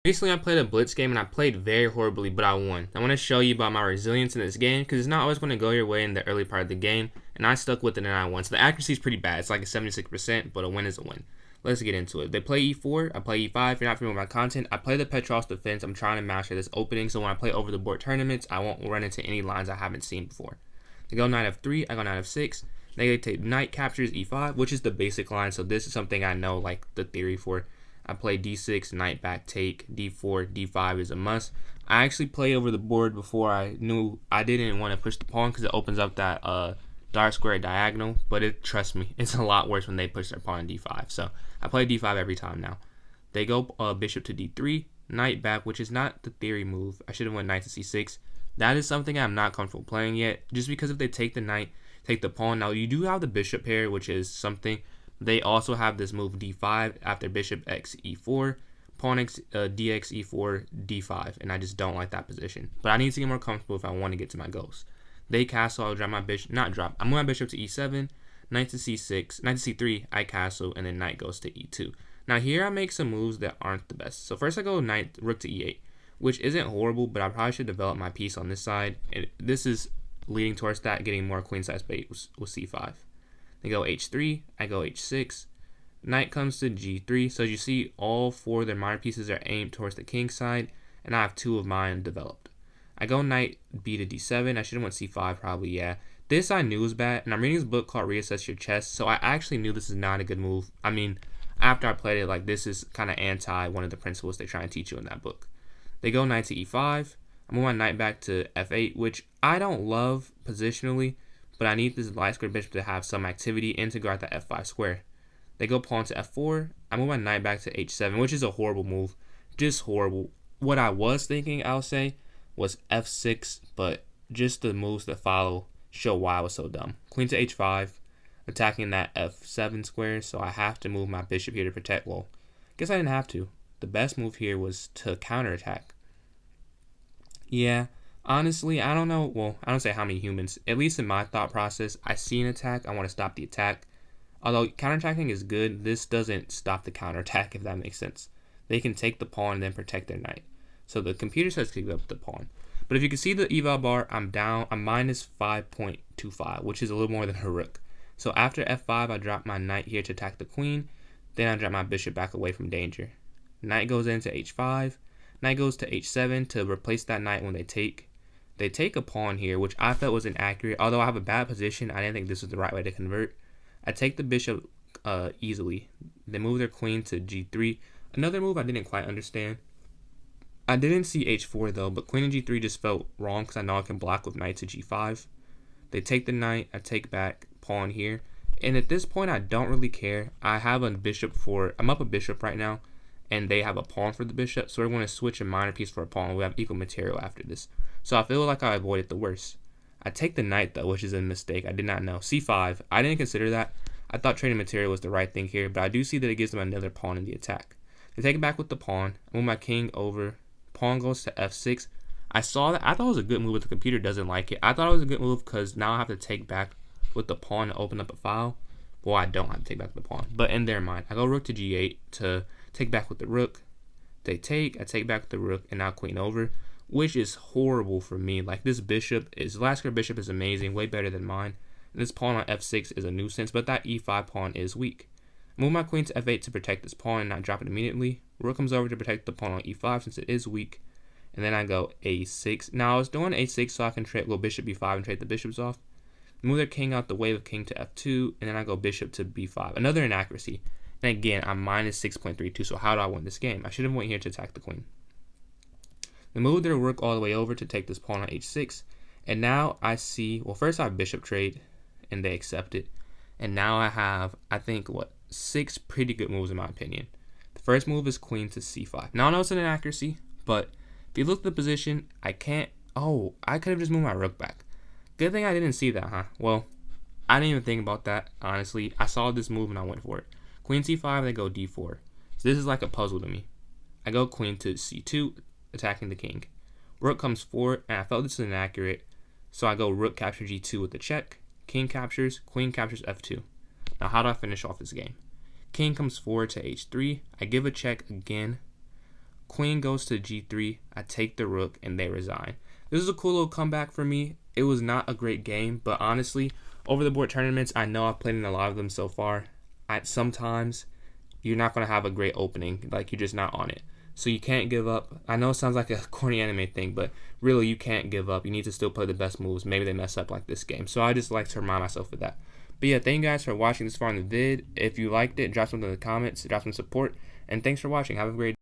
Recently, I played a blitz game and I played very horribly, but I won. I want to show you about my resilience in this game because it's not always going to go your way in the early part of the game, and I stuck with it and I won. So the accuracy is pretty bad. It's like a 76%, but a win is a win. Let's get into it. They play e4, I play e5. If you're not familiar with my content, I play the Petros defense. I'm trying to master this opening, so when I play over the board tournaments, I won't run into any lines I haven't seen before. They go knight f3, I go knight f6. They take knight captures e5, which is the basic line, so this is something I know, like the theory for. I play d6, knight back take, d4, d5 is a must. I actually played over the board before I knew I didn't want to push the pawn because it opens up that dark square diagonal, but trust me, it's a lot worse when they push their pawn in d5. So I play d5 every time now. They go bishop to d3, knight back, which is not the theory move. I should have went knight to c6. That is something I'm not comfortable playing yet, just because if they take the knight, take the pawn. Now you do have the bishop pair, which is something. They also have this move d5 after bishop x e4, pawn x dx e4, d5, and I just don't like that position. But I need to get more comfortable if I want to get to my goals. They castle, I'll drop my bishop, not drop, I move my bishop to e7, knight to c6, knight to c3, I castle, and then knight goes to e2. Now here I make some moves that aren't the best. So first I go knight, rook to e8, which isn't horrible, but I probably should develop my piece on this side. And this is leading towards that, getting more queen size bait with c5. They go h3, I go h6, knight comes to g3. So as you see, all four of their minor pieces are aimed towards the king side, and I have two of mine developed. I go knight b to d7. I should have went c5 probably, yeah. This I knew was bad, and I'm reading this book called Reassess Your Chess, so I actually knew this is not a good move. I mean, after I played it, like this is kind of anti one of the principles they try and teach you in that book. They go knight to e5. I move my knight back to f8, which I don't love positionally, but I need this light square bishop to have some activity and to guard the f5 square. They go pawn to f4. I move my knight back to h7, which is a horrible move. Just horrible. What I was thinking, I'll say, was f6, but just the moves that follow show why I was so dumb. Queen to h5, attacking that f7 square, so I have to move my bishop here to protect. Well, guess I didn't have to. The best move here was to counterattack. Yeah. Honestly, I don't know. Well, I don't say how many humans. At least in my thought process, I see an attack. I want to stop the attack. Although counterattacking is good, this doesn't stop the counterattack, if that makes sense. They can take the pawn and then protect their knight. So the computer says to give up the pawn. But if you can see the eval bar, I'm down. I'm minus 5.25, which is a little more than her rook. So after f5, I drop my knight here to attack the queen. Then I drop my bishop back away from danger. Knight goes into h5. Knight goes to h7 to replace that knight when they take. They take a pawn here, which I felt was inaccurate. Although I have a bad position, I didn't think this was the right way to convert. I take the bishop easily. They move their queen to g3. Another move I didn't quite understand. I didn't see h4 though, but queen and g3 just felt wrong because I know I can block with knight to g5. They take the knight. I take back pawn here. And at this point, I don't really care. I have a bishop I'm up a bishop right now, and they have a pawn for the bishop, so we're going to switch a minor piece for a pawn. We have equal material after this. So I feel like I avoided the worst. I take the knight though, which is a mistake. I did not know. c5. I didn't consider that. I thought trading material was the right thing here, but I do see that it gives them another pawn in the attack. They take it back with the pawn. I move my king over. Pawn goes to f6. I saw that. I thought it was a good move, but the computer doesn't like it. I thought it was a good move because now I have to take back with the pawn to open up a file. Well, I don't have to take back the pawn, but in their mind, I go rook to g8 to take back with the rook. They take. I take back with the rook, and now queen over, which is horrible for me. Like this last square bishop is amazing, way better than mine. And this pawn on f6 is a nuisance, but that e5 pawn is weak. Move my queen to f8 to protect this pawn and not drop it immediately. Rook comes over to protect the pawn on e5 since it is weak. And then I go a6. Now I was doing a6 so I can go bishop b5 and trade the bishops off. Move their king out the way of king to f2, and then I go bishop to b5. Another inaccuracy. And again, I'm minus 6.32, so how do I win this game? I should have went here to attack the queen. They move their rook all the way over to take this pawn on h6. And now I see, well, first I have bishop trade, and they accept it. And now I have, I think, 6 pretty good moves in my opinion. The first move is queen to c5. Now I know it's an inaccuracy, but if you look at the position, I could have just moved my rook back. Good thing I didn't see that, huh? Well, I didn't even think about that, honestly. I saw this move and I went for it. Queen c5, they go d4. So this is like a puzzle to me. I go queen to c2, attacking the king. Rook comes forward, and I felt this was inaccurate, so I go rook capture g2 with the check. King captures, queen captures f2. Now how do I finish off this game? King comes forward to h3. I give a check again. Queen goes to g3, I take the rook, and they resign. This is a cool little comeback for me. It was not a great game, but honestly, over the board tournaments, I know I've played in a lot of them so far. Sometimes you're not going to have a great opening, like you're just not on it. So you can't give up. I know it sounds like a corny anime thing, but really you can't give up. You need to still play the best moves. Maybe they mess up like this game. So I just like to remind myself of that. But yeah, thank you guys for watching this far in the vid. If you liked it, drop something in the comments, drop some support, and thanks for watching. Have a great day.